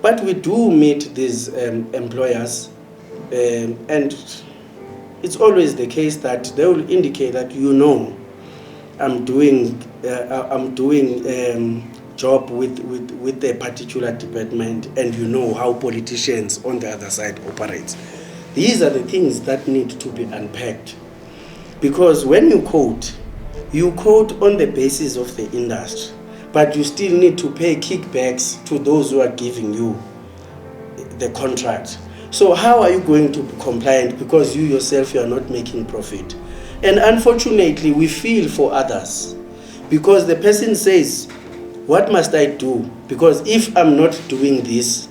But we do meet these employers, and it's always the case that they will indicate that, I'm doing job with a particular department, and how politicians on the other side operate. These are the things that need to be unpacked, because when you quote on the basis of the industry, but you still need to pay kickbacks to those who are giving you the contract. So how are you going to be compliant, because you yourself, you are not making profit? And unfortunately, we feel for others, because the person says, what must I do? Because if I'm not doing this,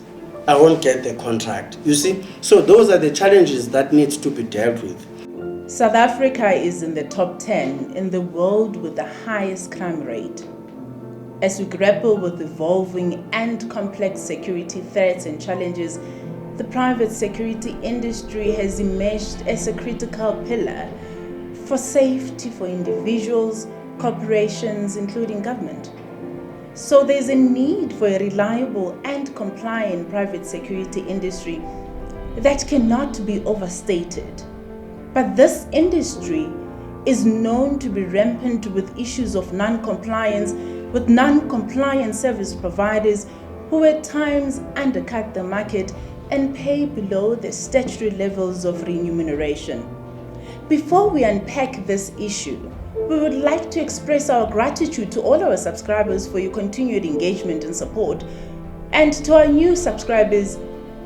I won't get the contract. You see? So those are the challenges that need to be dealt with. South Africa is in the top 10 in the world with the highest crime rate. As we grapple with evolving and complex security threats and challenges, the private security industry has emerged as a critical pillar for safety for individuals, corporations, including government. So there's a need for a reliable and compliant private security industry that cannot be overstated. But this industry is known to be rampant with issues of non-compliance, with non-compliant service providers who at times undercut the market and pay below the statutory levels of remuneration. Before we unpack this issue, we would like to express our gratitude to all our subscribers for your continued engagement and support. And to our new subscribers,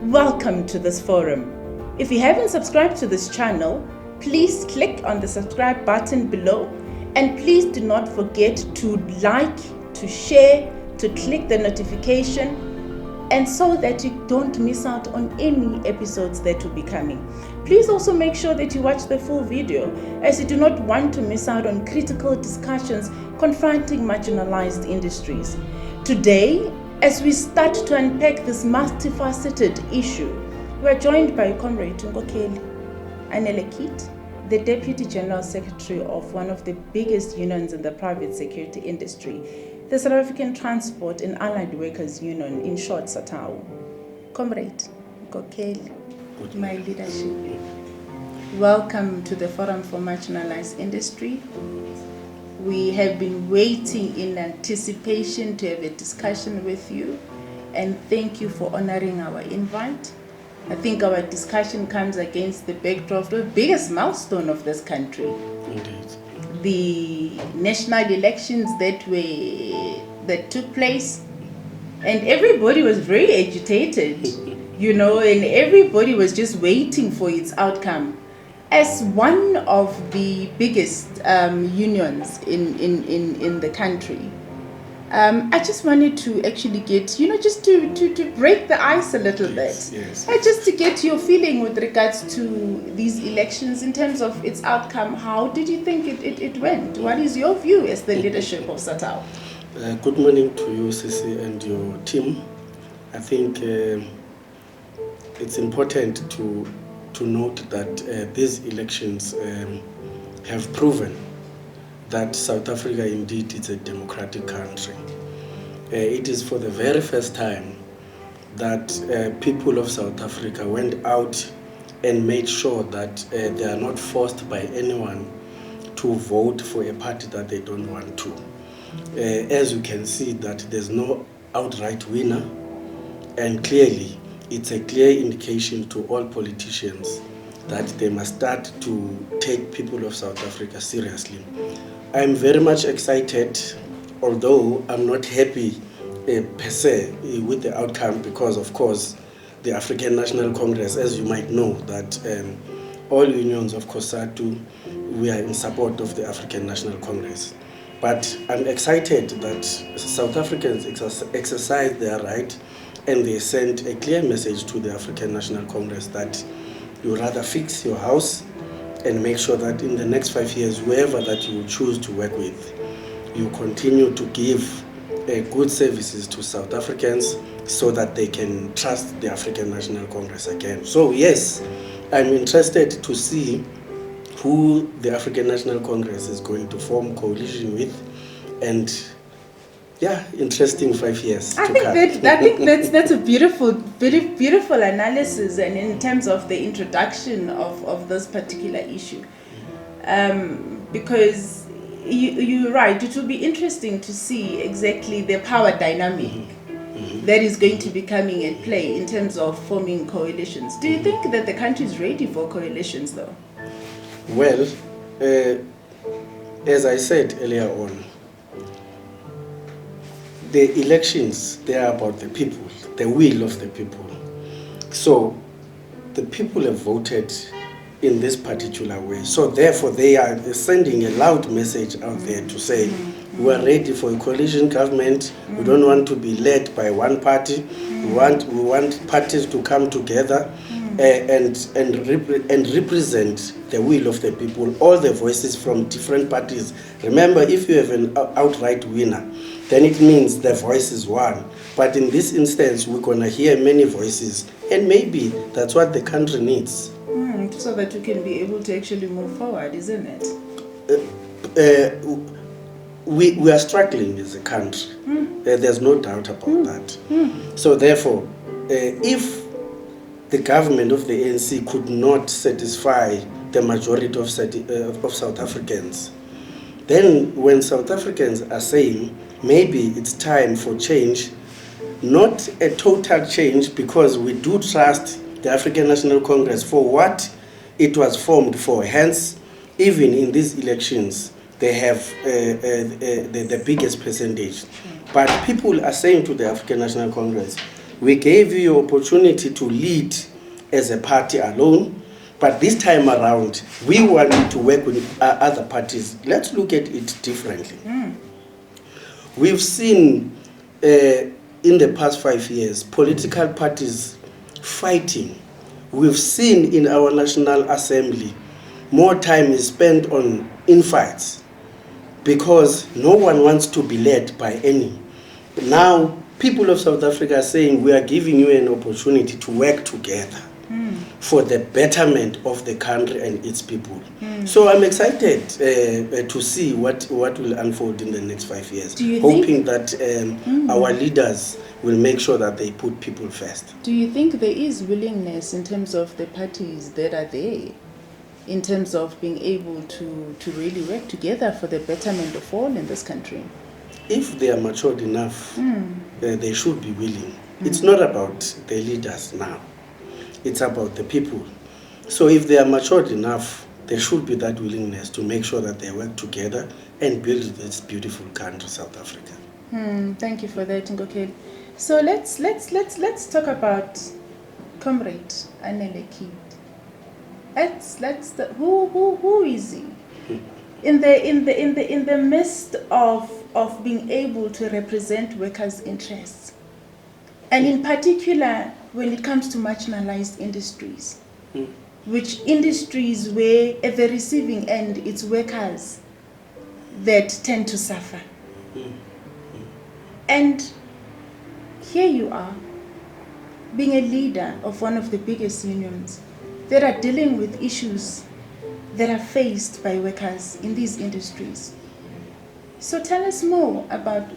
welcome to this forum. If you haven't subscribed to this channel, please click on the subscribe button below, and please do not forget to like, to share, to click the notification, and so that you don't miss out on any episodes that will be coming. Please also make sure that you watch the full video, as you do not want to miss out on critical discussions confronting marginalized industries. Today, as we start to unpack this multifaceted issue, we are joined by Comrade Nkokeli Anelekit, the Deputy General Secretary of one of the biggest unions in the private security industry, the South African Transport and Allied Workers Union, in short, SATAWU. Comrade Nkokeli, my leadership, welcome to the Forum for Marginalised Industry. We have been waiting in anticipation to have a discussion with you, and thank you for honoring our invite. I think our discussion comes against the backdrop of the biggest milestone of this country. Indeed. The national elections that took place, and everybody was very agitated, and everybody was just waiting for its outcome. As one of the biggest unions in the country, I just wanted to actually get, just to break the ice a little bit. Yes. Just to get your feeling with regards to these elections in terms of its outcome. How did you think it went? What is your view as the leadership of SATAWU? Good morning to you, Sisi, and your team. I think it's important to note that these elections have proven that South Africa indeed is a democratic country. It is for the very first time that people of South Africa went out and made sure that they are not forced by anyone to vote for a party that they don't want to. As you can see, that there's no outright winner, and clearly it's a clear indication to all politicians that they must start to take people of South Africa seriously. I'm very much excited, although I'm not happy per se with the outcome, because of course the African National Congress, as you might know, that all unions of COSATU, we are in support of the African National Congress. But I'm excited that South Africans exercise their right, and they sent a clear message to the African National Congress that you rather fix your house and make sure that in the next 5 years, whoever that you choose to work with, you continue to give good services to South Africans so that they can trust the African National Congress again. So yes, I'm interested to see who the African National Congress is going to form coalition with, and Yeah, interesting 5 years I to think come. that's a beautiful analysis, and in terms of the introduction of this particular issue, because you're right, it will be interesting to see exactly the power dynamic that is going to be coming at play in terms of forming coalitions. Do you think that the country is ready for coalitions, though? Well, as I said earlier on, the elections, they are about the people, the will of the people. So the people have voted in this particular way. So therefore they are sending a loud message out there to say, we are ready for a coalition government. We don't want to be led by one party. We want parties to come together and represent the will of the people, all the voices from different parties. Remember, if you have an outright winner, then it means the voice is one. But in this instance, we're going to hear many voices, and maybe that's what the country needs. So that we can be able to actually move forward, isn't it? We are struggling as a country. There's no doubt about that. So therefore, if the government of the ANC could not satisfy the majority of South Africans, then when South Africans are saying maybe it's time for change, not a total change, because we do trust the African National Congress for what it was formed for. Hence, even in these elections, they have the biggest percentage. But people are saying to the African National Congress, we gave you your opportunity to lead as a party alone, but this time around, we want you to work with other parties. Let's look at it differently. We've seen in the past 5 years, political parties fighting. We've seen in our National Assembly, more time is spent on infights because no one wants to be led by any. Now, people of South Africa are saying we are giving you an opportunity to work together for the betterment of the country and its people. So I'm excited to see what will unfold in the next 5 years, hoping that our leaders will make sure that they put people first. Do you think there is willingness in terms of the parties that are there, in terms of being able to really work together for the betterment of all in this country? If they are matured enough, they should be willing. It's not about the leaders now. It's about the people. So if they are matured enough, there should be that willingness to make sure that they work together and build this beautiful country, South Africa. Thank you for that, Ngokeli. So let's talk about Comrade Anelekid. Who is he? In the midst of being able to represent workers' interests, and in particular when it comes to marginalized industries, which industries where at the receiving end it's workers that tend to suffer. And here you are, being a leader of one of the biggest unions that are dealing with issues that are faced by workers in these industries. So tell us more about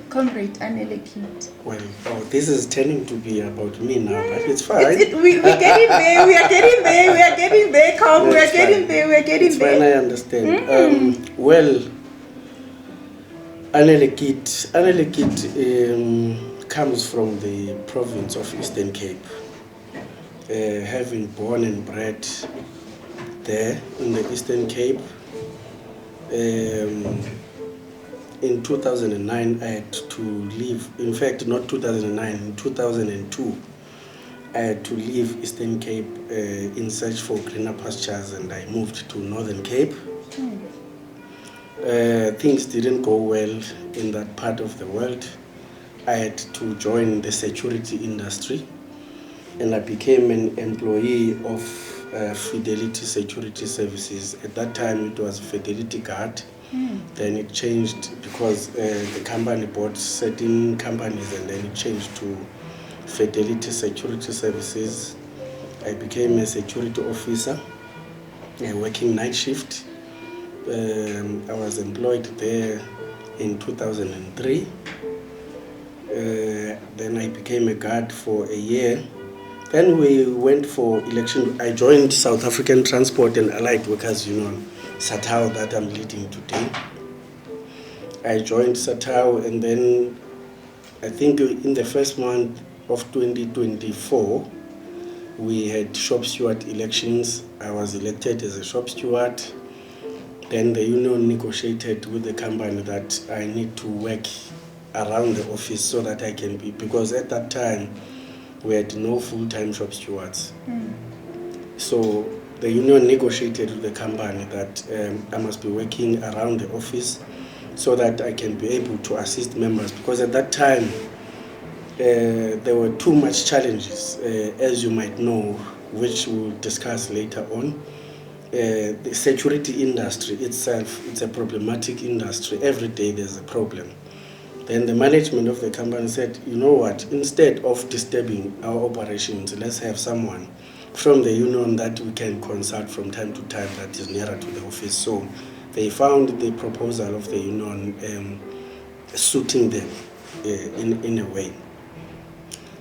Comrade Anelekid. Well, this is turning to be about me now, but it's fine. We're getting there, we are getting there, come, we're getting there. It's fine, I understand. Well, Anelekid comes from the province of Eastern Cape, having born and bred there in the Eastern Cape. In 2009, I had to leave. In fact, not 2009, in 2002, I had to leave Eastern Cape in search for greener pastures, and I moved to Northern Cape. Things didn't go well in that part of the world. I had to join the security industry, and I became an employee of Fidelity Security Services. At that time, it was Fidelity Guard. Then it changed because the company bought certain companies, and then it changed to Fidelity Security Services. I became a security officer, working night shift. I was employed there in 2003. Then I became a guard for a year. Then we went for election. I joined South African Transport and Allied Workers Union, SATAWU, that I'm leading today. I joined SATAWU, and then I think in the first month of 2024, we had shop steward elections. I was elected as a shop steward. Then the union negotiated with the company that I need to work around the office so that I can be, because at that time we had no full-time shop stewards. So the union negotiated with the company that I must be working around the office so that I can be able to assist members, because at that time there were too much challenges, as you might know, which we'll discuss later on. The security industry itself, it's a problematic industry. Every day there's a problem. Then the management of the company said, you know what, instead of disturbing our operations, let's have someone from the union that we can consult from time to time that is nearer to the office. So they found the proposal of the union suiting them in a way.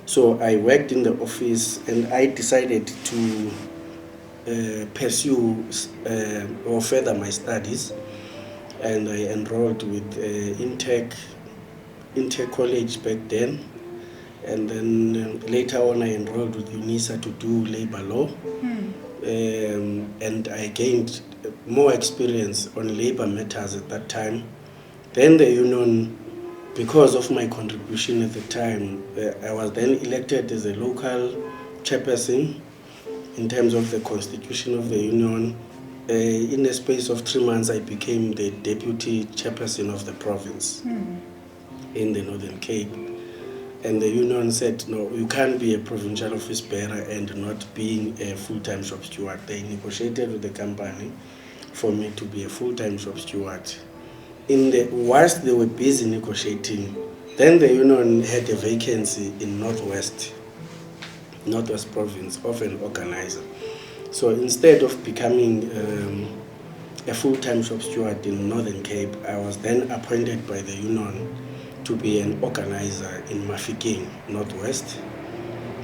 So I worked in the office, and I decided to pursue or further my studies, and I enrolled with Inter College back then, and then later on I enrolled with UNISA to do labor law, and I gained more experience on labor matters at that time. Then the union, because of my contribution at the time, I was then elected as a local chairperson in terms of the constitution of the union. In a space of 3 months, I became the deputy chairperson of the province in the Northern Cape. And the union said, no, you can't be a provincial office bearer and not being a full-time shop steward. They negotiated with the company for me to be a full-time shop steward. Whilst they were busy negotiating, then the union had a vacancy in Northwest Province of an organizer. So instead of becoming a full-time shop steward in Northern Cape, I was then appointed by the union to be an organizer in Mafikeng, Northwest.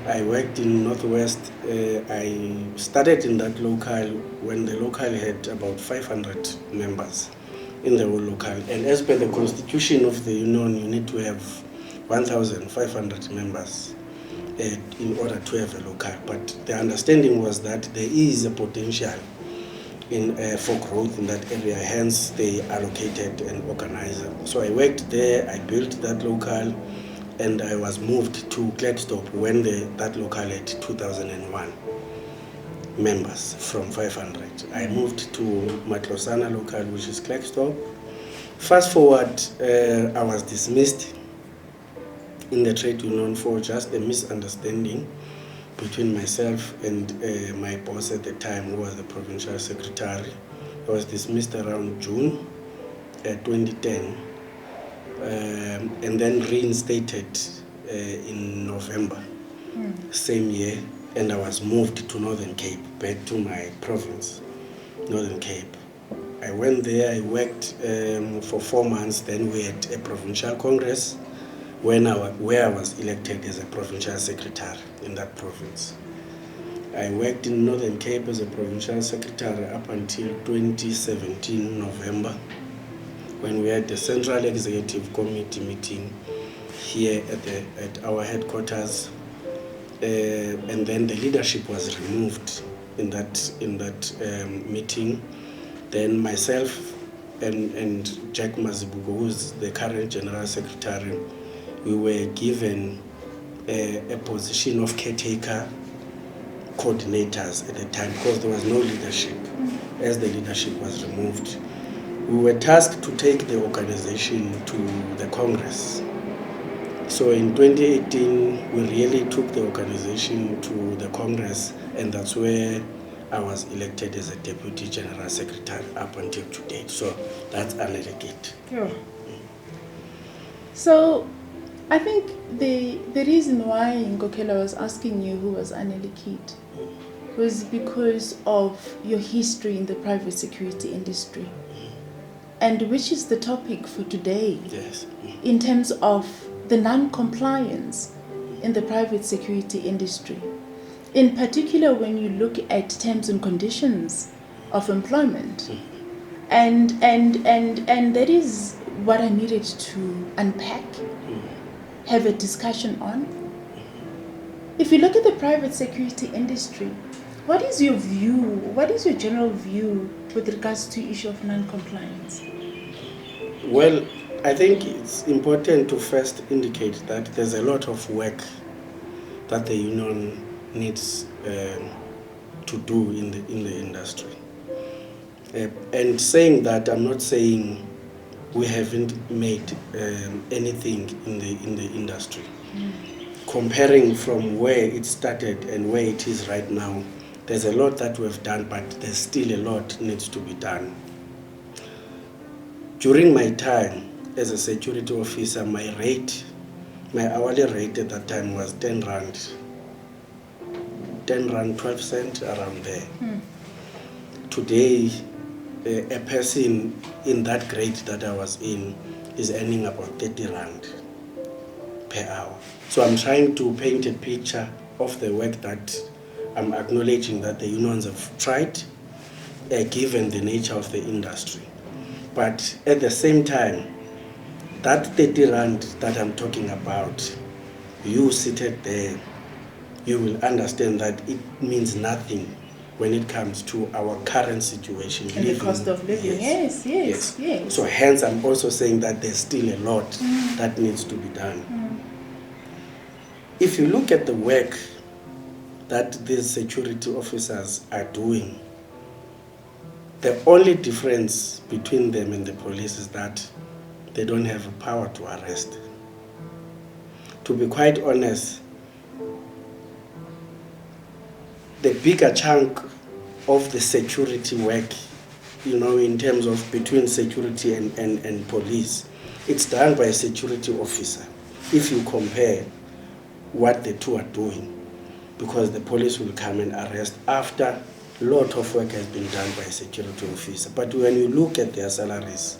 I worked in Northwest. I started in that local when the local had about 500 members in the whole local. And as per the constitution of the union, you need to have 1,500 members in order to have a local. But the understanding was that there is a potential for growth in that area, hence they allocated an organizer. So I worked there, I built that local, and I was moved to Klerksdorp when that local had 2001 members from 500. I moved to Matlosana local, which is Klerksdorp. Fast forward, I was dismissed in the trade union for just a misunderstanding between myself and my boss at the time, who was the provincial secretary. I was dismissed around June 2010, and then reinstated in November same year, and I was moved to Northern Cape, back to my province, Northern Cape. I went there, I worked for 4 months, then we had a provincial congress where I was elected as a provincial secretary in that province. I worked in Northern Cape as a provincial secretary up until 2017 November, when we had the Central Executive Committee meeting here at our headquarters, and then the leadership was removed in that meeting. Then myself and Jack Mazibuko, who is the current General Secretary, we were given a position of caretaker coordinators at the time, because there was no leadership. As the leadership was removed, we were tasked to take the organization to the Congress. So in 2018, we really took the organization to the Congress, and that's where I was elected as a Deputy General Secretary up until today. So that's Anelekit. Yeah. So I think the reason why Nkokela was asking you who was Anelekit was because of your history in the private security industry. and which is the topic for today. Yes. In terms of the non-compliance in the private security industry. In particular, when you look at terms and conditions of employment. And that is what I needed to unpack, have a discussion on. If you look at the private security industry, what is your view, what is your general view with regards to issue of non-compliance? Well, I think it's important to first indicate that there's a lot of work that the union needs to do in the industry. And saying that, I'm not saying we haven't made anything in the industry. Comparing from where it started and where it is right now, there's a lot that we've done, but there's still a lot needs to be done. During my time as a security officer, my hourly rate at that time was 10 rand. 10 rand, 12 cents, around there. Today, a person in that grade that I was in is earning about 30 rand per hour. So I'm trying to paint a picture of the work that I'm acknowledging that the unions have tried, given the nature of the industry. But at the same time, that 30 rand that I'm talking about, you seated there, you will understand that it means nothing when it comes to our current situation. And the cost of living, yes. So hence I'm also saying that there's still a lot that needs to be done. If you look at the work that these security officers are doing, the only difference between them and the police is that they don't have the power to arrest. To be quite honest, the bigger chunk of the security work, in terms of between security and police, it's done by a security officer. If you compare what the two are doing, because the police will come and arrest after a lot of work has been done by a security officer. But when you look at their salaries,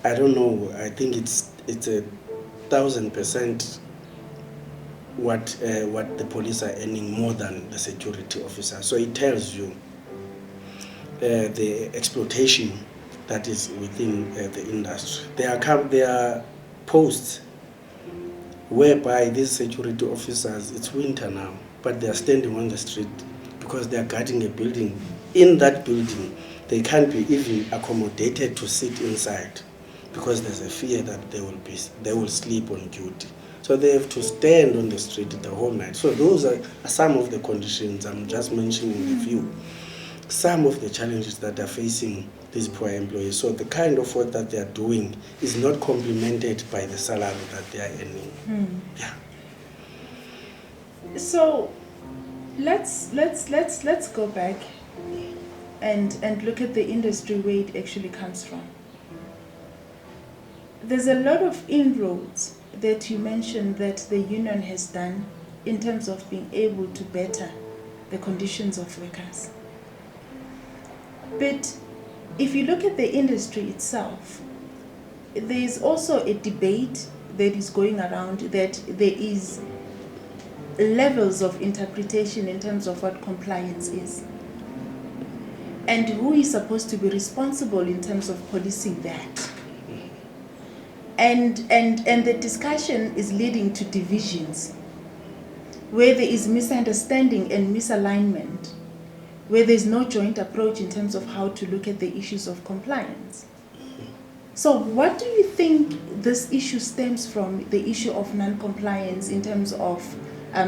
I don't know, I think it's 1,000% what the police are earning more than the security officer. So it tells you the exploitation that is within the industry. There are posts whereby these security officers, it's winter now, but they are standing on the street because they are guarding a building. In that building, they can't be even accommodated to sit inside because there's a fear that they will sleep on duty. So they have to stand on the street the whole night. So those are some of the conditions. I'm just mentioning a few. Some of the challenges that are facing these poor employees. So the kind of work that they are doing is not complemented by the salary that they are earning. Yeah. So let's go back and look at the industry where it actually comes from. There's a lot of inroads that you mentioned that the union has done in terms of being able to better the conditions of workers. But if you look at the industry itself, there is also a debate that is going around that there is levels of interpretation in terms of what compliance is. And who is supposed to be responsible in terms of policing that? And the discussion is leading to divisions, where there is misunderstanding and misalignment, where there is no joint approach in terms of how to look at the issues of compliance. So what do you think this issue stems from, the issue of non-compliance in terms of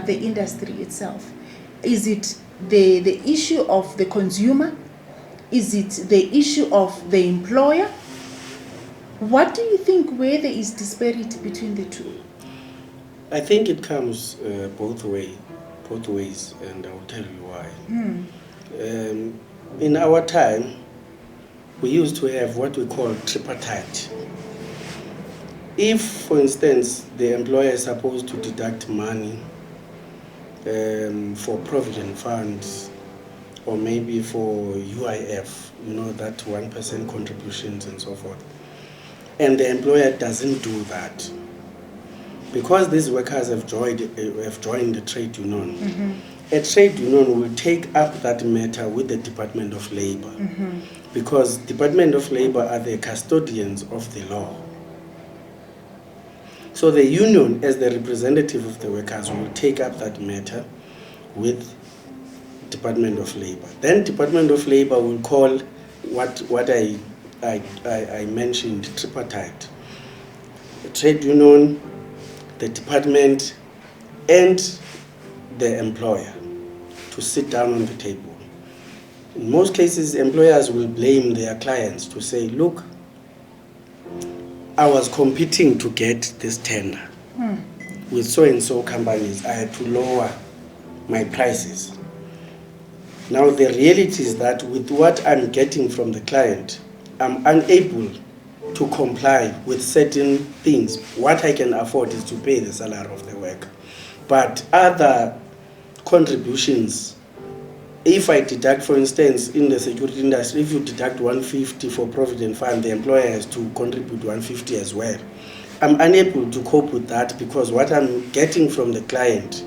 the industry itself? Is it the issue of the consumer? Is it the issue of the employer? What do you think where there is disparity between the two? I think it comes both ways, and I'll tell you why. In our time, we used to have what we call tripartite. If, for instance, the employer is supposed to deduct money for provident funds or maybe for UIF, that 1% contributions and so forth. And the employer doesn't do that. Because these workers have joined the trade union, a trade union will take up that matter with the Department of Labor, because Department of Labor are the custodians of the law. So the union, as the representative of the workers, will take up that matter with Department of Labor. Then Department of Labor will call what I mentioned, tripartite. The trade union, the department, and the employer to sit down on the table. In most cases, employers will blame their clients to say, look, I was competing to get this tender with so-and-so companies. I had to lower my prices. Now the reality is that with what I'm getting from the client, I'm unable to comply with certain things. What I can afford is to pay the salary of the worker. But other contributions, if I deduct, for instance, in the security industry, if you deduct 150 for provident fund, the employer has to contribute 150 as well. I'm unable to cope with that because what I'm getting from the client,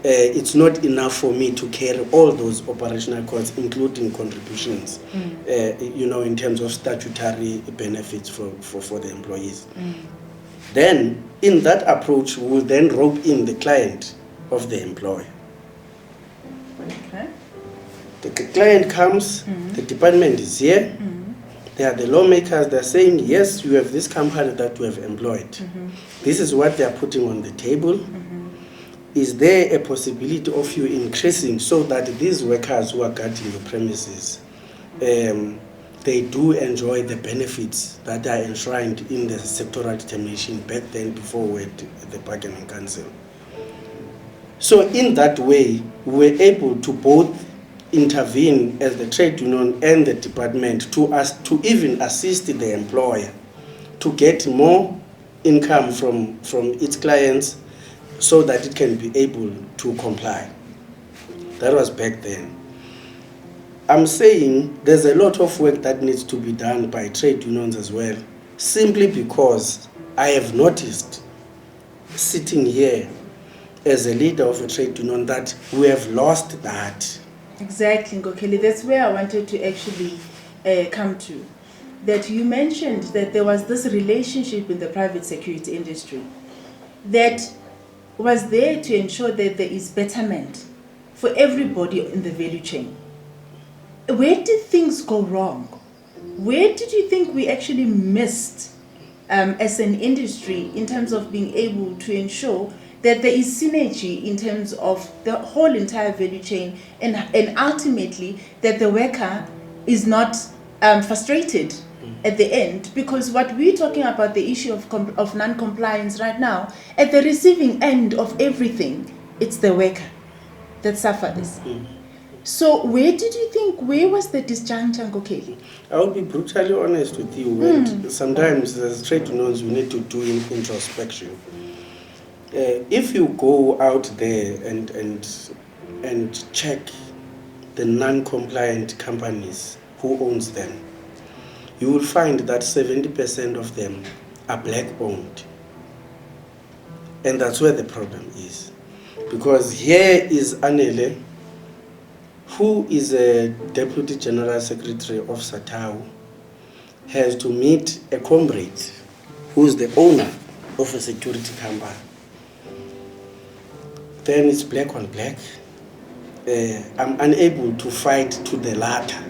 it's not enough for me to carry all those operational costs, including contributions, in terms of statutory benefits for the employees. Then, in that approach, we will then rope in the client of the employer. Okay. The client comes, the department is here, they are the lawmakers, they're saying, yes, you have this company that you have employed. This is what they are putting on the table. Is there a possibility of you increasing so that these workers who are guarding the premises, they do enjoy the benefits that are enshrined in the sectoral determination back then before we had the bargaining council? So in that way, we were able to both intervene as the trade union and the department to even assist the employer to get more income from its clients so that it can be able to comply. That was back then. I'm saying there's a lot of work that needs to be done by trade unions as well, simply because I have noticed, sitting here as a leader of a trade union, that we have lost that. Exactly, Nkokeli. That's where I wanted to actually come to. That you mentioned that there was this relationship in the private security industry that was there to ensure that there is betterment for everybody in the value chain. Where did things go wrong? Where did you think we actually missed as an industry in terms of being able to ensure that there is synergy in terms of the whole entire value chain and ultimately that the worker is not frustrated at the end? Because what we're talking about, the issue of non-compliance right now, at the receiving end of everything, it's the worker that suffers. So where was the disjuncture, Nkokeli? I will be brutally honest with you. And sometimes as trade unions, we need to do introspection. If you go out there and check the non-compliant companies, who owns them, you will find that 70% of them are black-owned. And that's where the problem is. Because here is Anele, who is a Deputy General Secretary of SATAWU, has to meet a comrade who is the owner of a security company. Then it's black on black. I'm unable to fight to the latter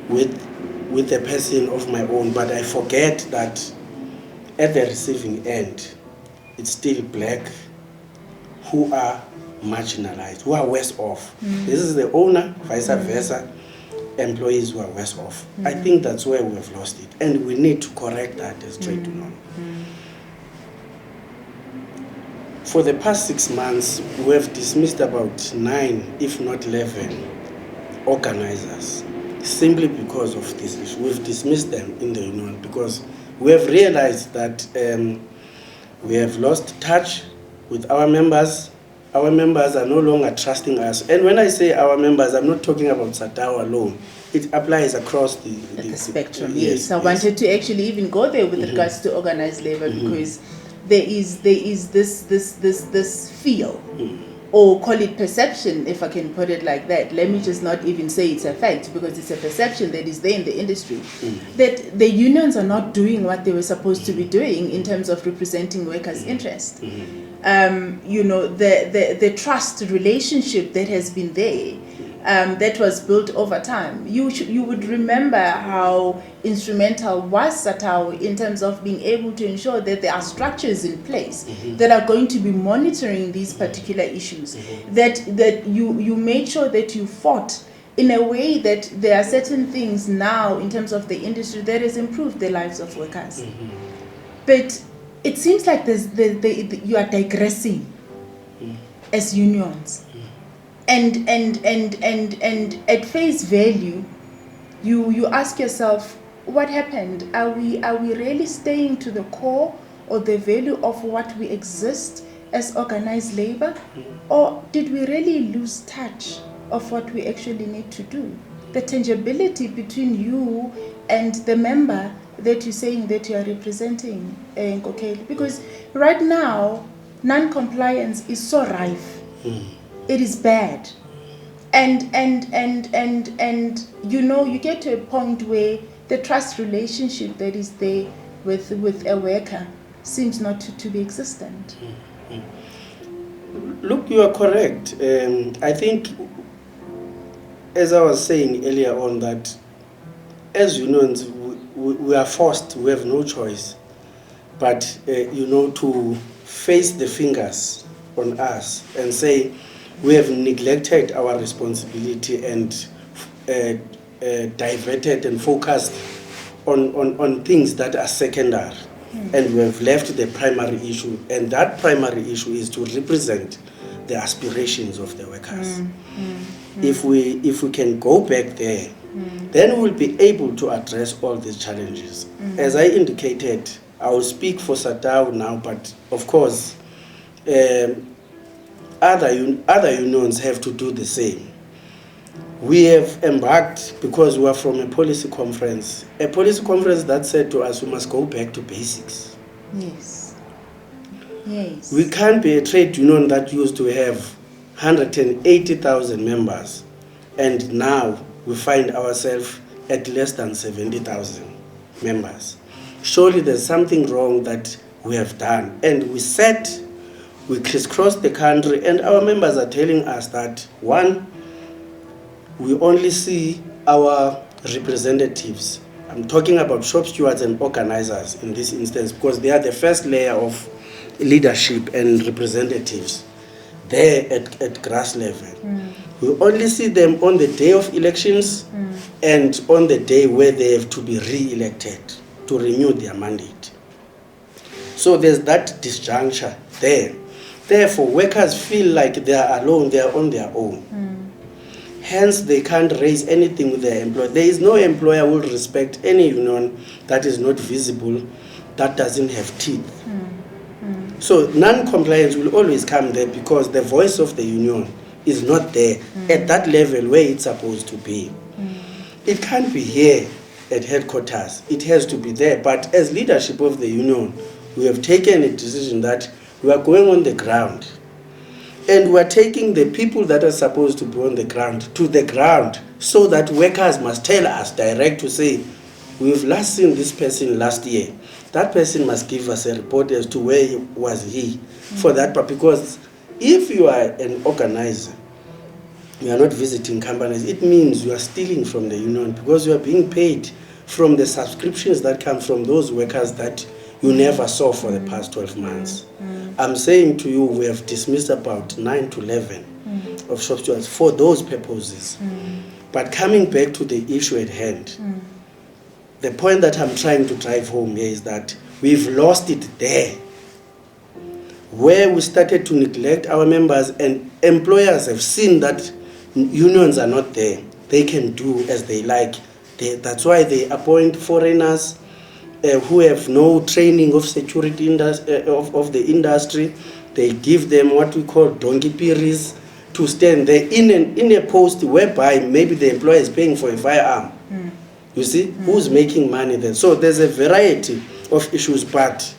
with a person of my own, but I forget that at the receiving end, it's still black who are marginalized, who are worse off. This is the owner, vice versa, employees who are worse off. I think that's where we have lost it, and we need to correct that as trade union. For the past 6 months, we have dismissed about 9, if not 11, organizers, simply because of this issue. We've dismissed them in the union because we have realized that we have lost touch with our members. our members are no longer trusting us. And when I say our members, I'm not talking about SATAWU alone. It applies across the spectrum. Yes, I wanted to actually even go there with regards to organized labor, because there is this feel, or call it perception, if I can put it like that. Let me just not even say it's a fact, because it's a perception that is there in the industry, that the unions are not doing what they were supposed to be doing in terms of representing workers' interest. The trust relationship that has been there, that was built over time. You would remember how instrumental was SATAWU in terms of being able to ensure that there are structures in place that are going to be monitoring these particular issues, that you made sure that you fought in a way that there are certain things now in terms of the industry that has improved the lives of workers. But it seems like you are digressing as unions. And at face value, you ask yourself, what happened? Are we really staying to the core or the value of what we exist as organized labor? Or did we really lose touch of what we actually need to do? The tangibility between you and the member that you're saying that you are representing, Nkokeli. Because right now, non-compliance is so rife. It is bad. And you get to a point where the trust relationship that is there with a worker seems not to be existent. Look, you are correct. I think, as I was saying earlier on, that as unions, we are forced, we have no choice but to face the fingers on us and say we have neglected our responsibility and diverted and focused on things that are secondary, and we have left the primary issue, and that primary issue is to represent the aspirations of the workers. If we can go back there, then we'll be able to address all these challenges. As I indicated, I will speak for SATAWU now, but of course, other unions have to do the same. We have embarked, because we are from a policy conference that said to us we must go back to basics. Yes. We can't be a trade union that used to have 180,000 members, and now we find ourselves at less than 70,000 members. Surely there's something wrong that we have done. And we crisscrossed the country, and our members are telling us that, one, we only see our representatives. I'm talking about shop stewards and organizers in this instance, because they are the first layer of leadership and representatives there at grass level. We only see them on the day of elections and on the day where they have to be re-elected to renew their mandate. So there's that disjuncture there. Therefore, workers feel like they are alone, they are on their own. Hence, they can't raise anything with their employer. There is no employer who will respect any union that is not visible, that doesn't have teeth. So non-compliance will always come there, because the voice of the union is not there at that level where it's supposed to be. It can't be here at headquarters. It has to be there. But as leadership of the union, we have taken a decision that we are going on the ground. And we are taking the people that are supposed to be on the ground to the ground, so that workers must tell us direct to say, we've last seen this person last year. That person must give us a report as to where was he for that. Because if you are an organizer, you are not visiting companies, it means you are stealing from the union, because you are being paid from the subscriptions that come from those workers that you never saw for the past 12 months. I'm saying to you, we have dismissed about 9 to 11 of shop stewards for those purposes. But coming back to the issue at hand, the point that I'm trying to drive home here is that we've lost it there, where we started to neglect our members, and employers have seen that unions are not there. They can do as they like. That's why they appoint foreigners who have no training of security of the industry. They give them what we call donkey periods to stand there in a post whereby maybe the employer is paying for a firearm. You see, who's making money then? So there's a variety of issues, but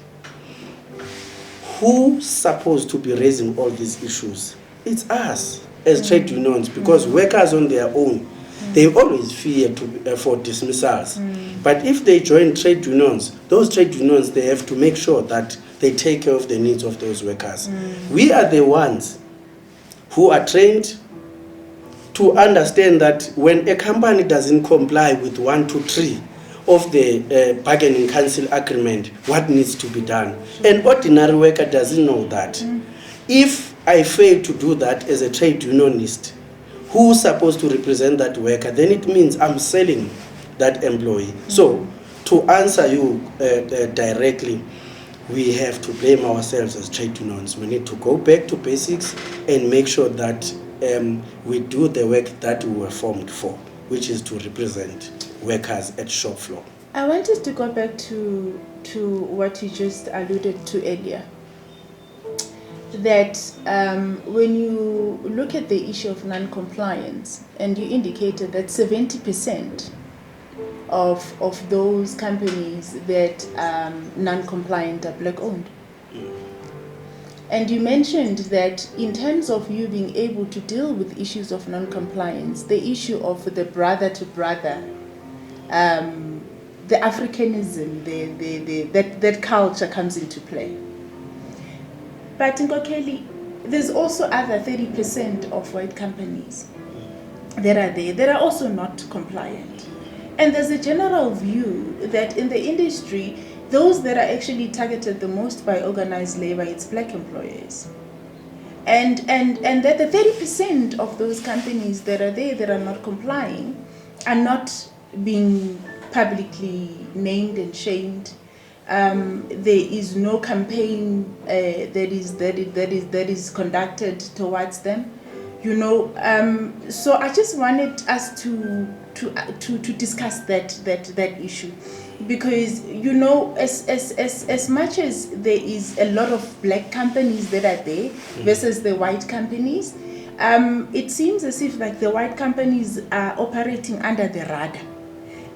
who's supposed to be raising all these issues? It's us as trade unions, because workers on their own, they always fear for dismissals. But if they join trade unions, those trade unions, they have to make sure that they take care of the needs of those workers. We are the ones who are trained to understand that when a company doesn't comply with 1 to 3 of the bargaining council agreement, what needs to be done. An ordinary worker doesn't know that. If I fail to do that as a trade unionist, who's supposed to represent that worker, then it means I'm selling that employee. So to answer you directly, we have to blame ourselves as trade unions. We need to go back to basics and make sure that we do the work that we were formed for, which is to represent workers at shop floor. I wanted to go back to what you just alluded to earlier. That when you look at the issue of non-compliance, and you indicated that 70% of those companies that non-compliant are black-owned. And you mentioned that in terms of you being able to deal with issues of non-compliance, the issue of the brother-to-brother, the Africanism, that culture comes into play. But Nkokeli, there's also other 30% of white companies that are there that are also not compliant. And there's a general view that in the industry, those that are actually targeted the most by organized labor, it's black employers. And that the 30% of those companies that are there that are not complying are not being publicly named and shamed. There is no campaign that is conducted towards them. You know, so I just wanted us to discuss that issue, because you know, as much as there is a lot of black companies that are there versus the white companies, it seems as if like the white companies are operating under the radar,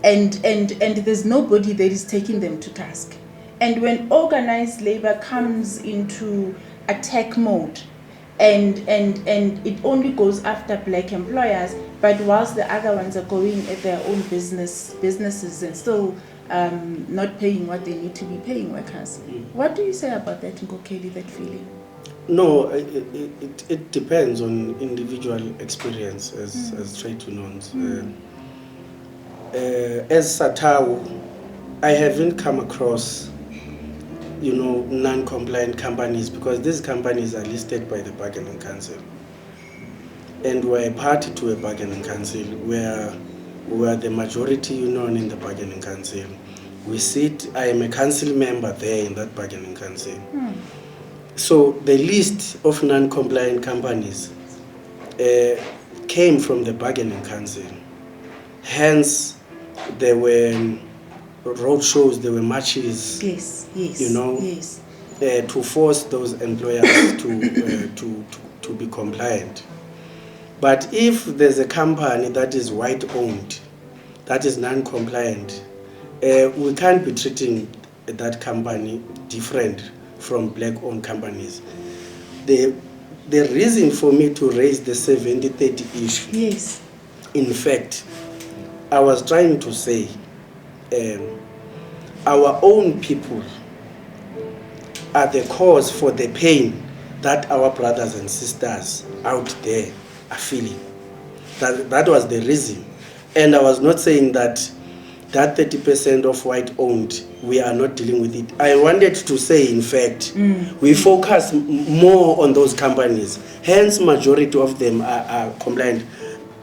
and there's nobody that is taking them to task. And when organized labor comes into attack mode, and it only goes after black employers, but whilst the other ones are going at their own businesses and still not paying what they need to be paying workers. What do you say about that, Nkokeli, that feeling? No, it depends on individual experience as trade unions. As SATAWU, I haven't come across non-compliant companies, because these companies are listed by the bargaining council, and we're a party to a bargaining council where we are the majority union in the bargaining council. We sit, I am a council member there in that bargaining council. So the list of non-compliant companies came from the bargaining council. Hence, there were road shows, there were marches, yes, to force those employers to be compliant. But if there's a company that is white owned, that is non-compliant, we can't be treating that company different from black owned companies. The reason for me to raise the 70-30 issue, yes, in fact, I was trying to say our own people are the cause for the pain that our brothers and sisters out there are feeling. That was the reason. And I was not saying that 30% of white owned, we are not dealing with it. I wanted to say, in fact, we focus more on those companies. Hence, majority of them are compliant.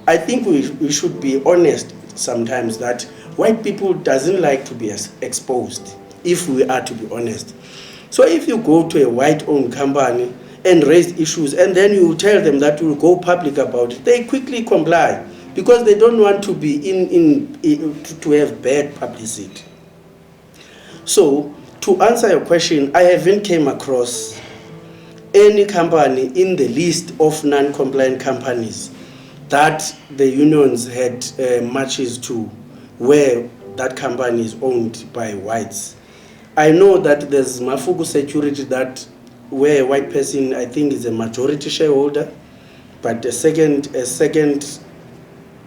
I think we should be honest sometimes that white people doesn't like to be exposed, if we are to be honest. So if you go to a white-owned company and raise issues, and then you tell them that you will go public about it, they quickly comply, because they don't want to be to have bad publicity. So to answer your question, I haven't came across any company in the list of non-compliant companies that the unions had matches to, where that company is owned by whites. I know that there's Mafuku Security, that where a white person, I think, is a majority shareholder, but a second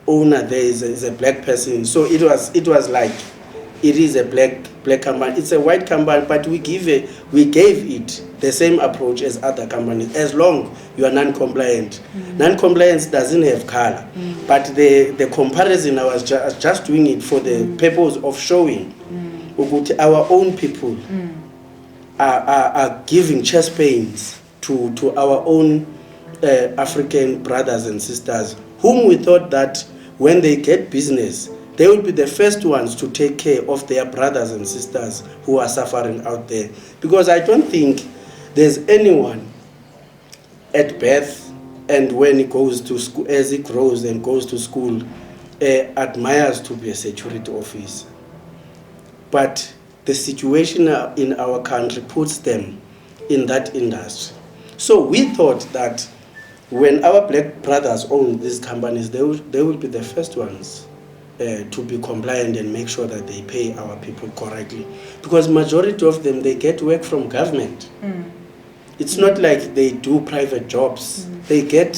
owner there is a black person. So it was like, it is a black company. It's a white company, but we gave it the same approach as other companies. As long you are non-compliant, non-compliance doesn't have color. But the comparison, I was just doing it for the purpose of showing our own people are giving chest pains to our own African brothers and sisters, whom we thought that when they get business, they will be the first ones to take care of their brothers and sisters who are suffering out there. Because I don't think there's anyone at birth and when he goes to school, as he grows and goes to school, admires to be a security officer. But the situation in our country puts them in that industry. So we thought that when our black brothers own these companies, they will be the first ones to be compliant and make sure that they pay our people correctly. Because majority of them, they get work from government. It's not like they do private jobs. They get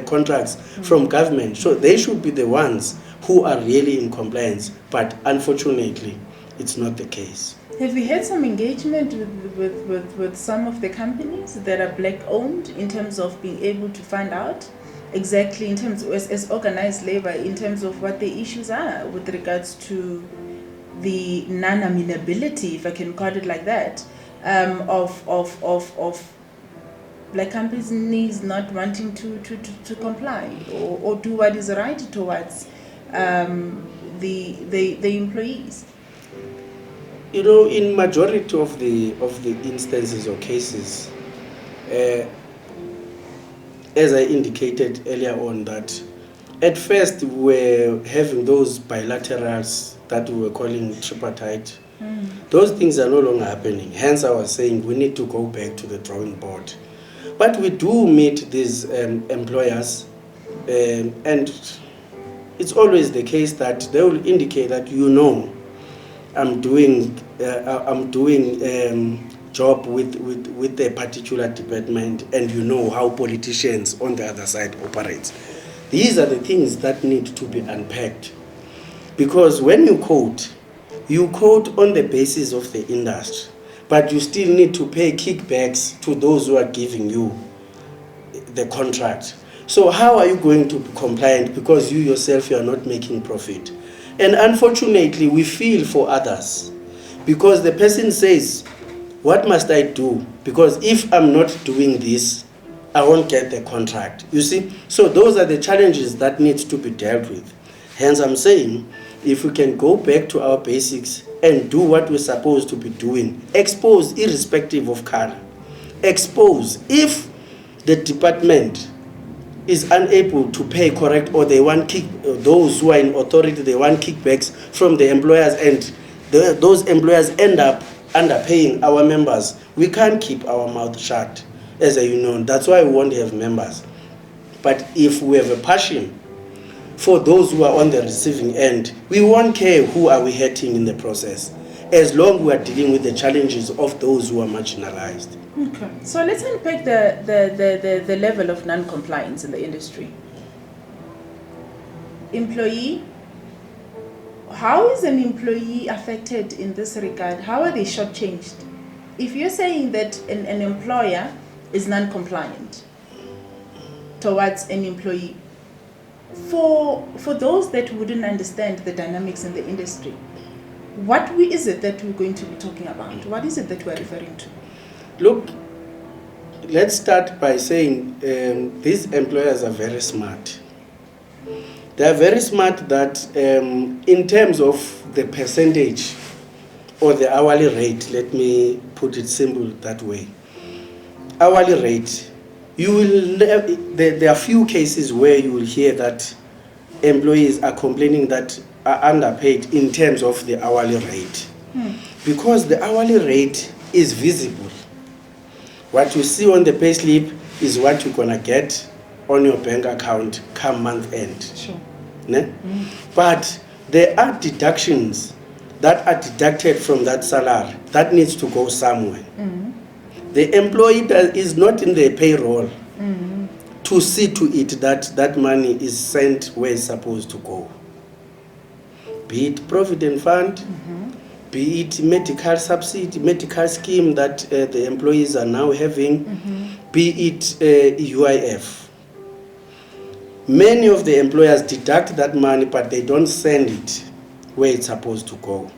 contracts from government. So they should be the ones who are really in compliance. But unfortunately, it's not the case. Have you had some engagement with some of the companies that are black owned in terms of being able to find out exactly, in terms of, as organized labor, in terms of what the issues are with regards to the non-amenability, if I can call it like that, of black companies not wanting to comply or do what is right towards the employees? You know, in majority of the instances or cases, as I indicated earlier on, that at first we were having those bilaterals that we were calling tripartite. Those things are no longer happening. Hence I was saying we need to go back to the drawing board. But we do meet these employers, and it's always the case that they will indicate that, you know, I'm doing job with a particular department, and you know how politicians on the other side operate. These are the things that need to be unpacked, because when you quote on the basis of the industry, but you still need to pay kickbacks to those who are giving you the contract. So how are you going to be compliant, because you yourself, you are not making profit? And unfortunately, we feel for others, because the person says, what must I do? Because if I'm not doing this, I won't get the contract. You see? So those are the challenges that need to be dealt with. Hence, I'm saying, if we can go back to our basics and do what we're supposed to be doing, expose irrespective of color. Expose if the department is unable to pay correct, or they want those who are in authority, they want kickbacks from the employers, and those employers end up underpaying our members. We can't keep our mouth shut as a union. That's why we won't have members. But if we have a passion for those who are on the receiving end, we won't care who are we hurting in the process, as long as we are dealing with the challenges of those who are marginalized. Okay, so let's unpack the level of non-compliance in the industry. Employee, how is an employee affected in this regard? How are they shortchanged? If you're saying that an employer is non-compliant towards an employee, for those that wouldn't understand the dynamics in the industry, what is it that we're going to be talking about? What is it that we're referring to? Look, let's start by saying these employers are very smart. They are very smart that in terms of the percentage or the hourly rate, let me put it simple that way. Hourly rate, you will there are few cases where you will hear that employees are complaining that are underpaid in terms of the hourly rate. Because the hourly rate is visible. What you see on the payslip is what you're gonna get on your bank account come month end. Sure. Ne? But there are deductions that are deducted from that salary that needs to go somewhere. The employee is not in the payroll to see to it that that money is sent where it's supposed to go. Be it provident fund, be it medical subsidy, medical scheme that the employees are now having, be it UIF. Many of the employers deduct that money, but they don't send it where it's supposed to go.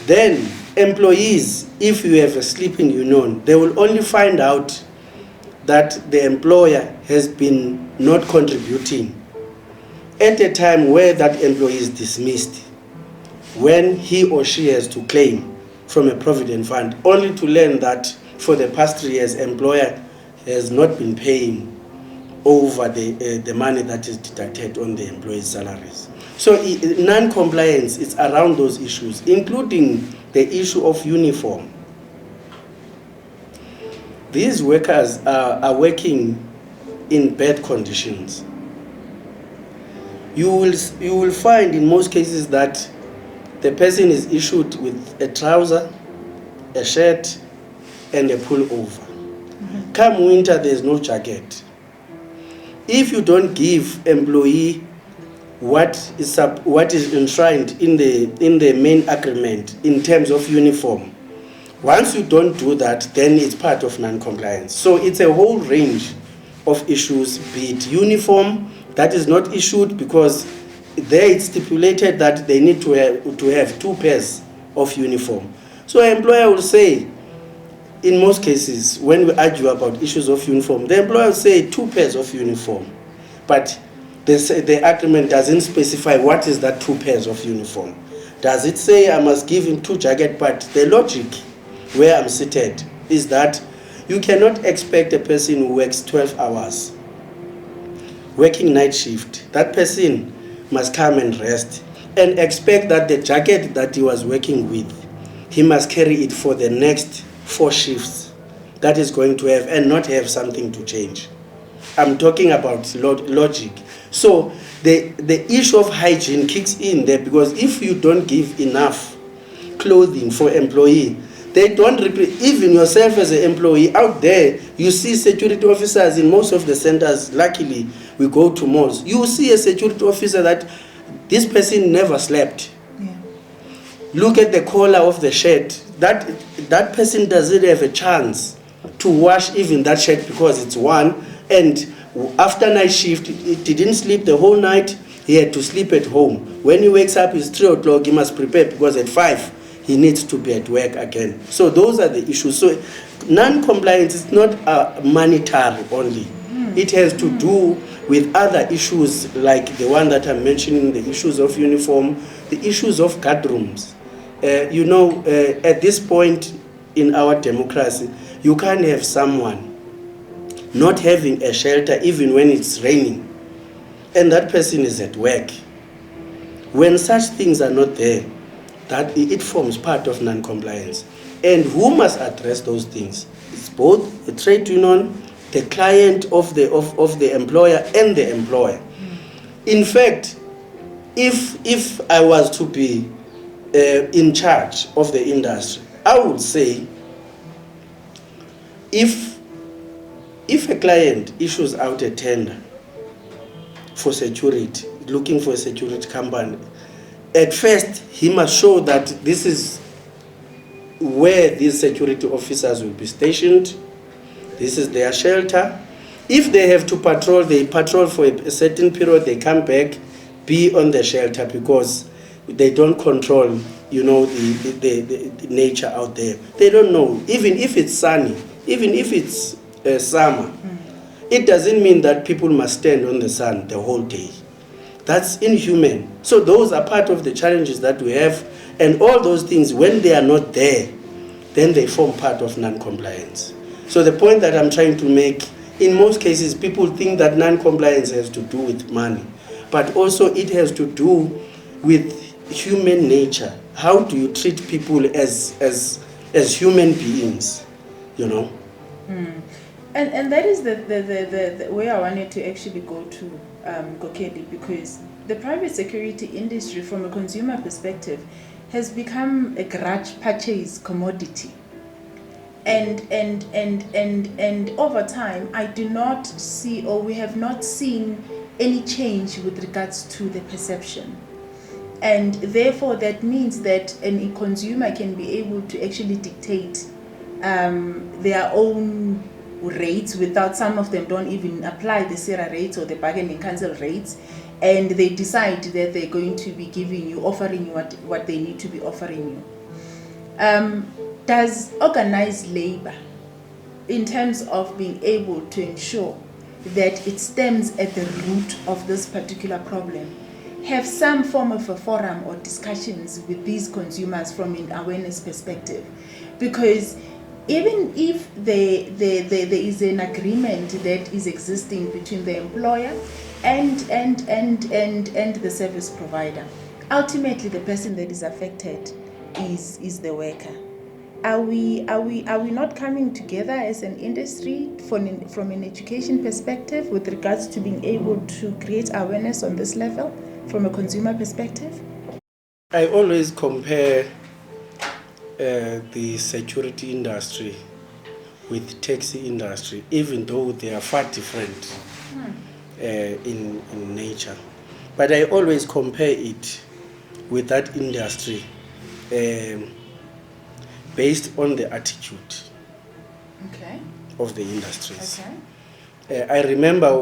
Then employees, if you have a sleeping union, they will only find out that the employer has been not contributing at a time where that employee is dismissed, when he or she has to claim from a provident fund, only to learn that for the past 3 years, employer has not been paying over the money that is deducted on the employee's salaries. So non-compliance is around those issues, including the issue of uniform. These workers are working in bad conditions. You will find in most cases that the person is issued with a trouser, a shirt, and a pullover. Come winter, there's no jacket. If you don't give employee what is enshrined in the main agreement in terms of uniform, once you don't do that, then it's part of non-compliance. So it's a whole range of issues, be it uniform that is not issued because there it's stipulated that they need to have 2 pairs of uniform. So an employer will say, in most cases, when we argue about issues of uniform, the employer will say 2 pairs of uniform, but the agreement doesn't specify what is that 2 pairs of uniform. Does it say I must give him 2 jackets? But the logic where I'm seated is that you cannot expect a person who works 12 hours, working night shift. That person must come and rest and expect that the jacket that he was working with, he must carry it for the next 4 shifts that is going to have and not have something to change. I'm talking about logic. So the issue of hygiene kicks in there, because if you don't give enough clothing for employee, they don't even yourself as an employee out there, you see security officers in most of the centers. Luckily, we go to malls. You see a security officer that this person never slept. Yeah. Look at the collar of the shirt. That person doesn't have a chance to wash even that shirt because it's worn. And after night shift, he didn't sleep the whole night. He had to sleep at home. When he wakes up, it's 3 o'clock. He must prepare because at 5 he needs to be at work again. So those are the issues. So non-compliance is not monetary only. It has to do with other issues like the one that I'm mentioning, the issues of uniform, the issues of guard rooms. At this point in our democracy, you can't have someone not having a shelter even when it's raining, and that person is at work. When such things are not there, that it forms part of non-compliance. And who must address those things? It's both the trade union, the client of the employer, and the employer. In fact, if I was to be in charge of the industry, I would say, if a client issues out a tender for security, looking for a security company, at first he must show that this is where these security officers will be stationed, this is their shelter. If they have to patrol, they patrol for a certain period, they come back, be on the shelter, because they don't control, the nature out there. They don't know, even if it's sunny, even if it's summer, it doesn't mean that people must stand on the sun the whole day. That's inhuman. So those are part of the challenges that we have, and all those things, when they are not there, then they form part of non-compliance. So the point that I'm trying to make, in most cases, people think that non-compliance has to do with money, but also it has to do with human nature. How do you treat people as human beings, And that is the way I wanted to actually go to, Kokeli, because the private security industry, from a consumer perspective, has become a garage purchase commodity. And over time, I do not see, or we have not seen any change with regards to the perception. And therefore, that means that a consumer can be able to actually dictate their own rates, without, some of them don't even apply the SERA rates or the bargain and cancel rates, and they decide that they're going to be offering you what they need to be offering you. Does organized labor, in terms of being able to ensure that it stems at the root of this particular problem, have some form of a forum or discussions with these consumers from an awareness perspective? Because even if there is an agreement that is existing between the employer and the service provider, ultimately the person that is affected is the worker. Are we not coming together as an industry from an education perspective with regards to being able to create awareness on this level from a consumer perspective? I always compare the security industry with taxi industry, even though they are far different in nature. But I always compare it with that industry based on the attitude of the industries. I remember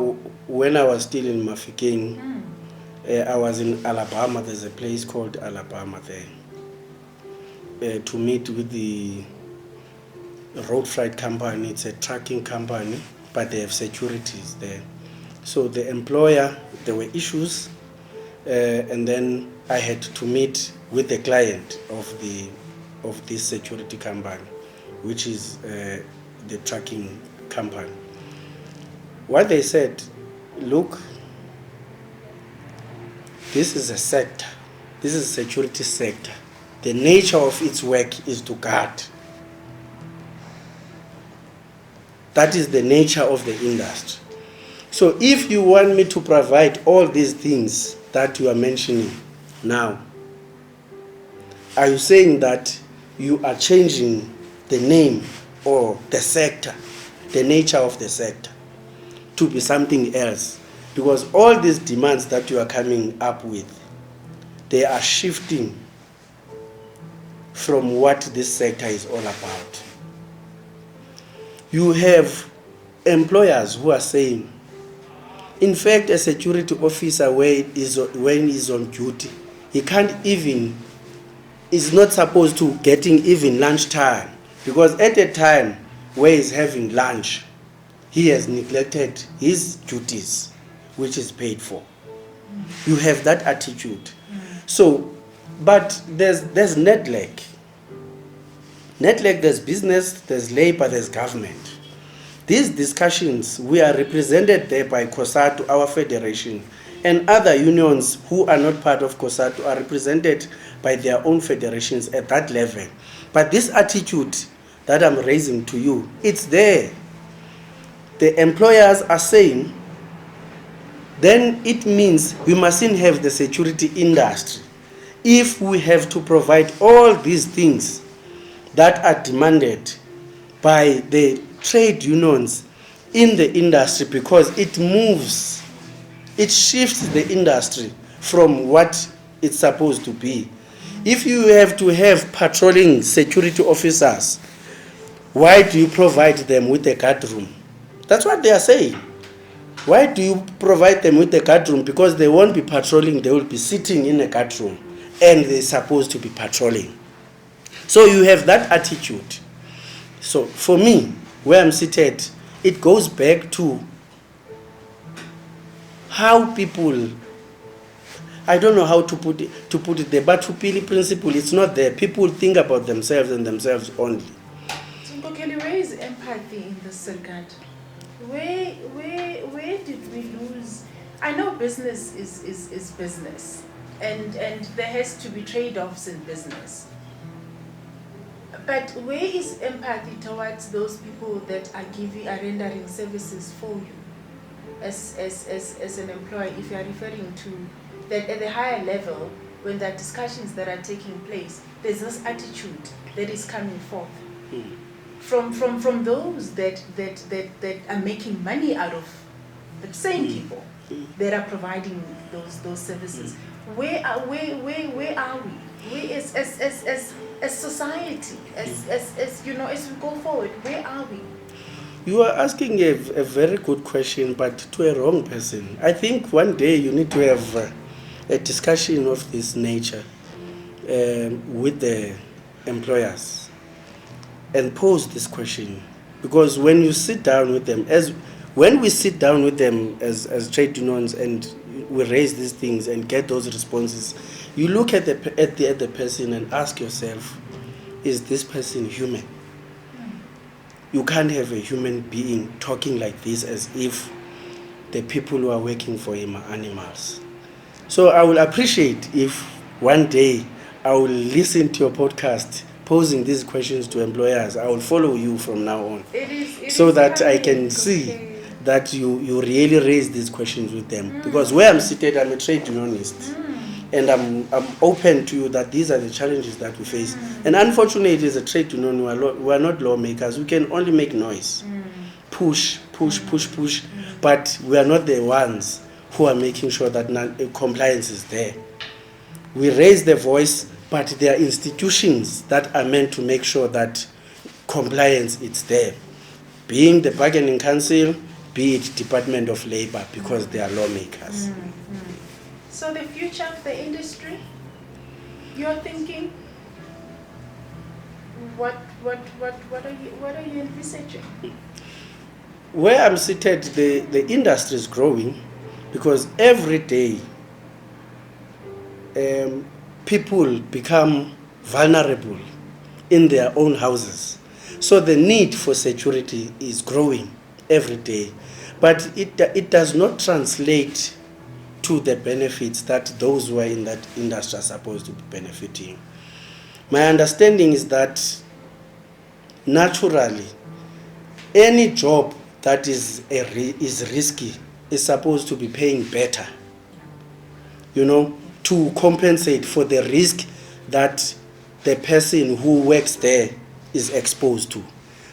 when I was still in Mafikeng, I was in Alabama. There's a place called Alabama there, to meet with the road freight company. It's a trucking company, but they have securities there. So the employer, there were issues, and then I had to meet with the client of this security company, which is the trucking company. What they said, look, this is a sector, this is a security sector. The nature of its work is to guard. That is the nature of the industry. So if you want me to provide all these things that you are mentioning now, are you saying that you are changing the name or the sector, the nature of the sector, to be something else? Because all these demands that you are coming up with, they are shifting from what this sector is all about. You have employers who are saying, in fact, a security officer when he's on duty, he can't even, is not supposed to getting even lunch time, because at a time where he's having lunch, he has neglected his duties, which is paid for. You have that attitude. So, but there's neglect. Neglect, there's business, there's labor, there's government. These discussions, we are represented there by COSATU, our federation, and other unions who are not part of COSATU are represented by their own federations at that level. But this attitude that I'm raising to you, it's there. The employers are saying, then it means we mustn't have the security industry if we have to provide all these things that are demanded by the trade unions in the industry, because it moves, it shifts the industry from what it's supposed to be. If you have to have patrolling security officers, why do you provide them with a guard room? That's what they are saying. Why do you provide them with a guard room? Because they won't be patrolling, they will be sitting in a guard room, and they're supposed to be patrolling. So you have that attitude. So for me, where I'm seated, it goes back to how people, I don't know how to put it there, but Tupili principle, it's not there. People think about themselves and themselves only. So Nkokeli, where is empathy in this regard? Where did we lose? I know business is business, and there has to be trade-offs in business. But where is empathy towards those people that are rendering services for you as an employer, if you are referring to that at the higher level, when there are discussions that are taking place, there's this attitude that is coming forth from those that are making money out of the same people that are providing those services. Where are we? We as society, as you know, as we go forward, where are we? You are asking a very good question, but to a wrong person. I think one day you need to have a discussion of this nature with the employers and pose this question. Because when you sit down with them, when we sit down with them as trade unions and we raise these things and get those responses, you look at the person and ask yourself, is this person human? You can't have a human being talking like this as if the people who are working for him are animals. So I will appreciate if one day I will listen to your podcast posing these questions to employers. I will follow you from now on, so that I can see that you really raise these questions with them. Because where I'm seated, I'm a trade unionist. And I'm open to you that these are the challenges that we face. And unfortunately, as a trade union, we are not lawmakers. We can only make noise. Push. But we are not the ones who are making sure that compliance is there. We raise the voice, but there are institutions that are meant to make sure that compliance is there. Being the bargaining council, be it Department of Labor, because they are lawmakers. So the future of the industry, you're thinking, what are you envisaging? Where I'm seated, the industry is growing, because every day people become vulnerable in their own houses. So the need for security is growing every day, but it does not translate to the benefits that those who are in that industry are supposed to be benefiting. My understanding is that naturally, any job that is risky is supposed to be paying better, to compensate for the risk that the person who works there is exposed to.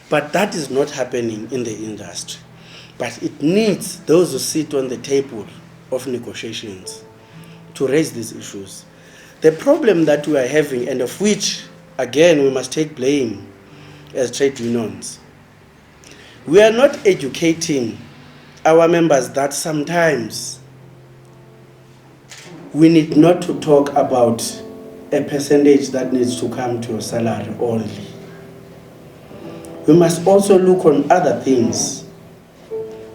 But that is not happening in the industry. But it needs those who sit on the table of negotiations to raise these issues. The problem that we are having, and of which, again, we must take blame as trade unions, we are not educating our members that sometimes we need not to talk about a percentage that needs to come to your salary only. We must also look on other things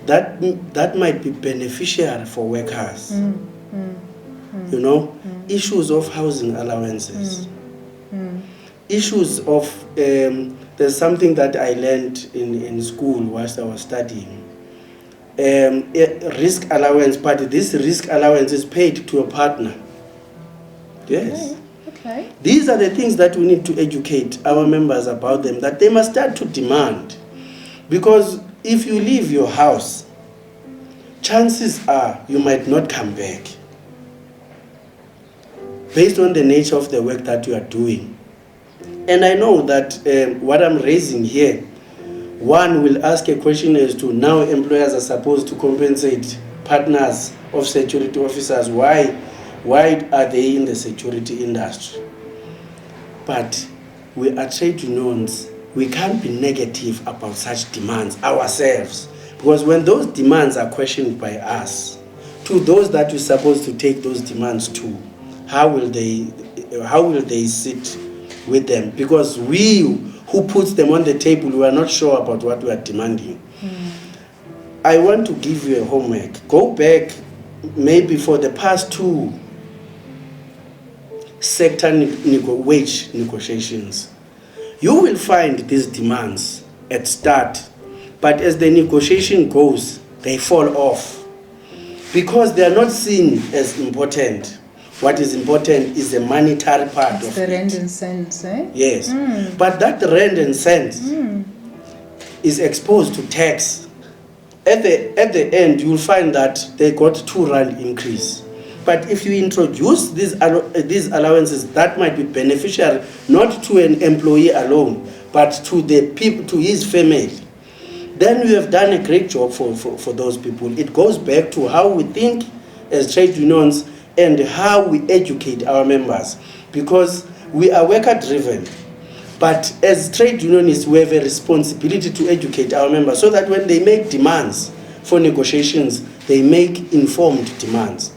that might be beneficial for workers. Issues of housing allowances, issues of there's something that I learned in school whilst I was studying, risk allowance, but this risk allowance is paid to a partner. Yes. Okay. These are the things that we need to educate our members about them, that they must start to demand. Because if you leave your house, chances are you might not come back, based on the nature of the work that you are doing. And I know that what I'm raising here, one will ask a question as to, now employers are supposed to compensate partners of security officers. Why are they in the security industry? But we are trade unions. We can't be negative about such demands ourselves, because when those demands are questioned by us, to those that we're supposed to take those demands to, how will they sit with them? Because we who puts them on the table, we are not sure about what we are demanding. I want to give you a homework. Go back maybe for the past 2 sector wage negotiations. You will find these demands at start, but as the negotiation goes, they fall off because they are not seen as important. What is important is the monetary part of the rand it. and cents, eh? Yes, but that rand and cents is exposed to tax. At the end, you'll find that they got 2 rand increase. But if you introduce these allowances, that might be beneficial not to an employee alone, but to the people, to his family. Then we have done a great job for those people. It goes back to how we think as trade unions and how we educate our members, because we are worker driven. But as trade unionists, we have a responsibility to educate our members so that when they make demands for negotiations, they make informed demands.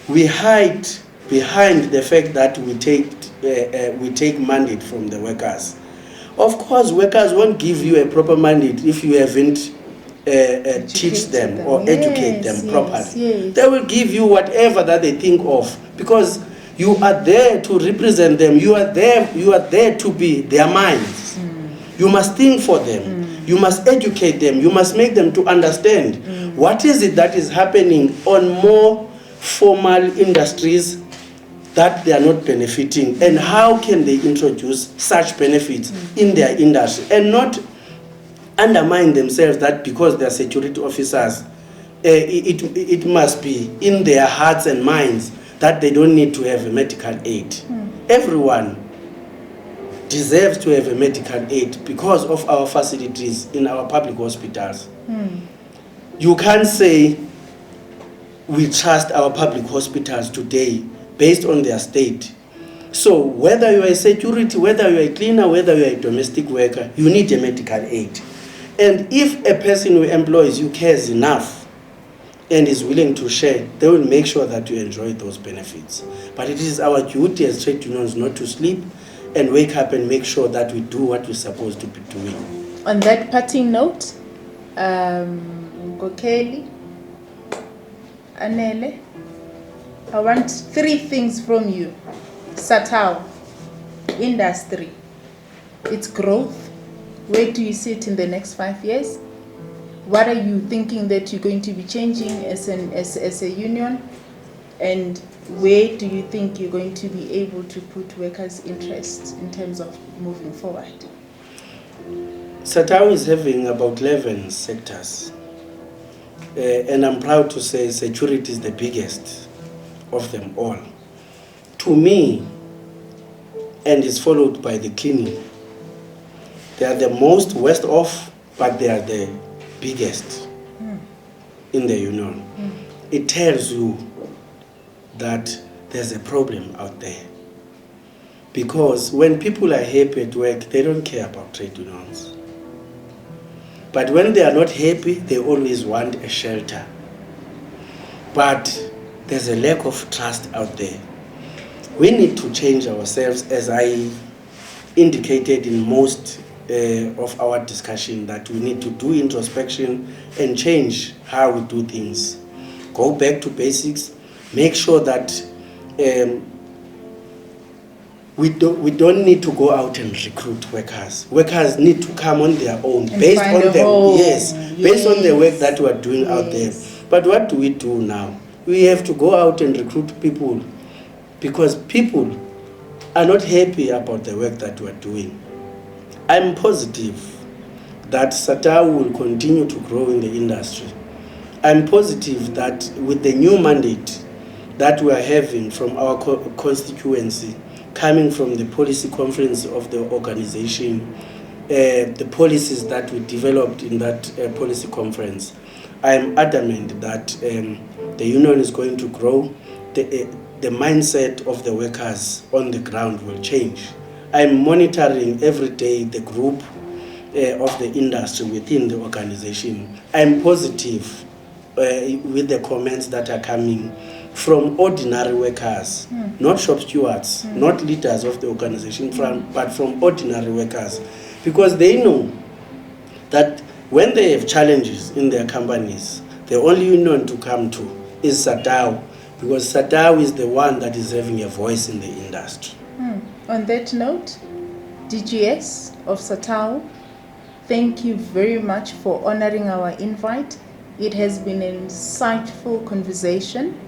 We hide behind the fact that we take mandate from the workers. Of course, workers won't give you a proper mandate if you haven't teach them or educate them properly. Yes. They will give you whatever that they think of, because you are there to represent them. You are there to be their minds. You must think for them. You must educate them. You must make them to understand what is it that is happening on more formal industries that they are not benefiting, and how can they introduce such benefits in their industry, and not undermine themselves that because they are security officers, it must be in their hearts and minds that they don't need to have a medical aid. Everyone deserves to have a medical aid because of our facilities in our public hospitals. You can't say we trust our public hospitals today based on their state. So whether you are a security, whether you are a cleaner, whether you are a domestic worker, you need a medical aid. And if a person who employs you cares enough and is willing to share, they will make sure that you enjoy those benefits. But it is our duty as trade unions not to sleep and wake up and make sure that we do what we're supposed to be doing. On that parting note, Gokeli, Anele, I want 3 things from you. SATAWU, industry, its growth. Where do you see it in the next 5 years? What are you thinking that you're going to be changing as a union? And where do you think you're going to be able to put workers' interests in terms of moving forward? SATAWU is having about 11 sectors. And I'm proud to say security is the biggest of them all. To me, and is followed by the cleaning. They are the most worst off, but they are the biggest in the union. It tells you that there's a problem out there. Because when people are happy at work, they don't care about trade unions. But when they are not happy, they always want a shelter. But there's a lack of trust out there. We need to change ourselves, as I indicated in most of our discussion, that we need to do introspection and change how we do things. Go back to basics, make sure that we don't need to go out and recruit workers. Workers need to come on their own, based on the work that we are doing out there. But what do we do now? We have to go out and recruit people, because people are not happy about the work that we are doing. I'm positive that SATAWU will continue to grow in the industry. I'm positive that with the new mandate that we are having from our constituency, coming from the policy conference of the organization, the policies that we developed in that policy conference, I'm adamant that the union is going to grow. The mindset of the workers on the ground will change. I'm monitoring every day the group of the industry within the organization. I'm positive with the comments that are coming from ordinary workers, not shop stewards, not leaders of the organization, but from ordinary workers, because they know that when they have challenges in their companies, the only union to come to is SATAWU, because SATAWU is the one that is having a voice in the industry. On that note, DGS of SATAWU, thank you very much for honoring our invite. It has been an insightful conversation.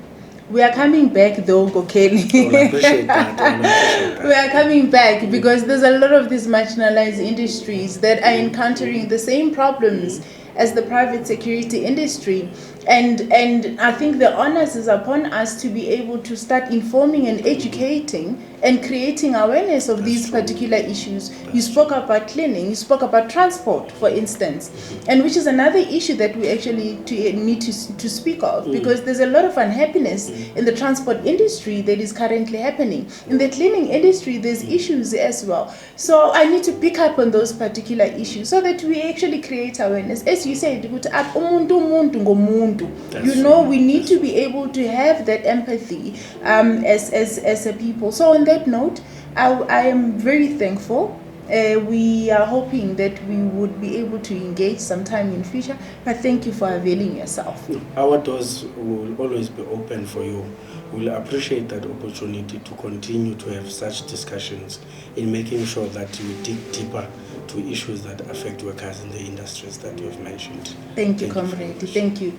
We are coming back though, Kokeli. I appreciate that. We are coming back because there's a lot of these marginalized industries that are encountering the same problems as the private security industry. And I think the onus is upon us to be able to start informing and educating and creating awareness of these particular issues. You spoke about cleaning, you spoke about transport, for instance, and which is another issue that we actually need to speak of, because there's a lot of unhappiness in the transport industry that is currently happening. In the cleaning industry, there's issues as well. So I need to pick up on those particular issues so that we actually create awareness. As you said, we need to be able to have that empathy as a people. So on that note, I am very thankful. We are hoping that we would be able to engage sometime in future, but thank you for availing yourself. Our doors will always be open for you. We'll appreciate that opportunity to continue to have such discussions in making sure that you dig deeper to issues that affect workers in the industries that you have mentioned. Thank you, comrade. Thank you.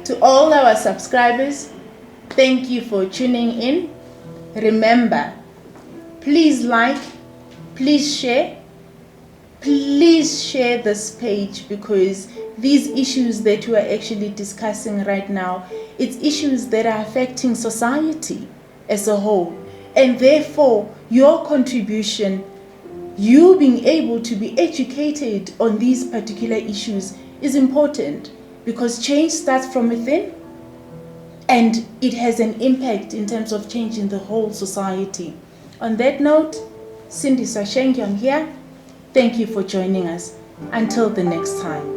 To all our subscribers, thank you for tuning in. Remember, please like, please share this page, because these issues that we are actually discussing right now, it's issues that are affecting society as a whole. And therefore, your contribution, you being able to be educated on these particular issues is important, because change starts from within and it has an impact in terms of changing the whole society. On that note, Cindy Sashengi, I'm here. Thank you for joining us. Until the next time.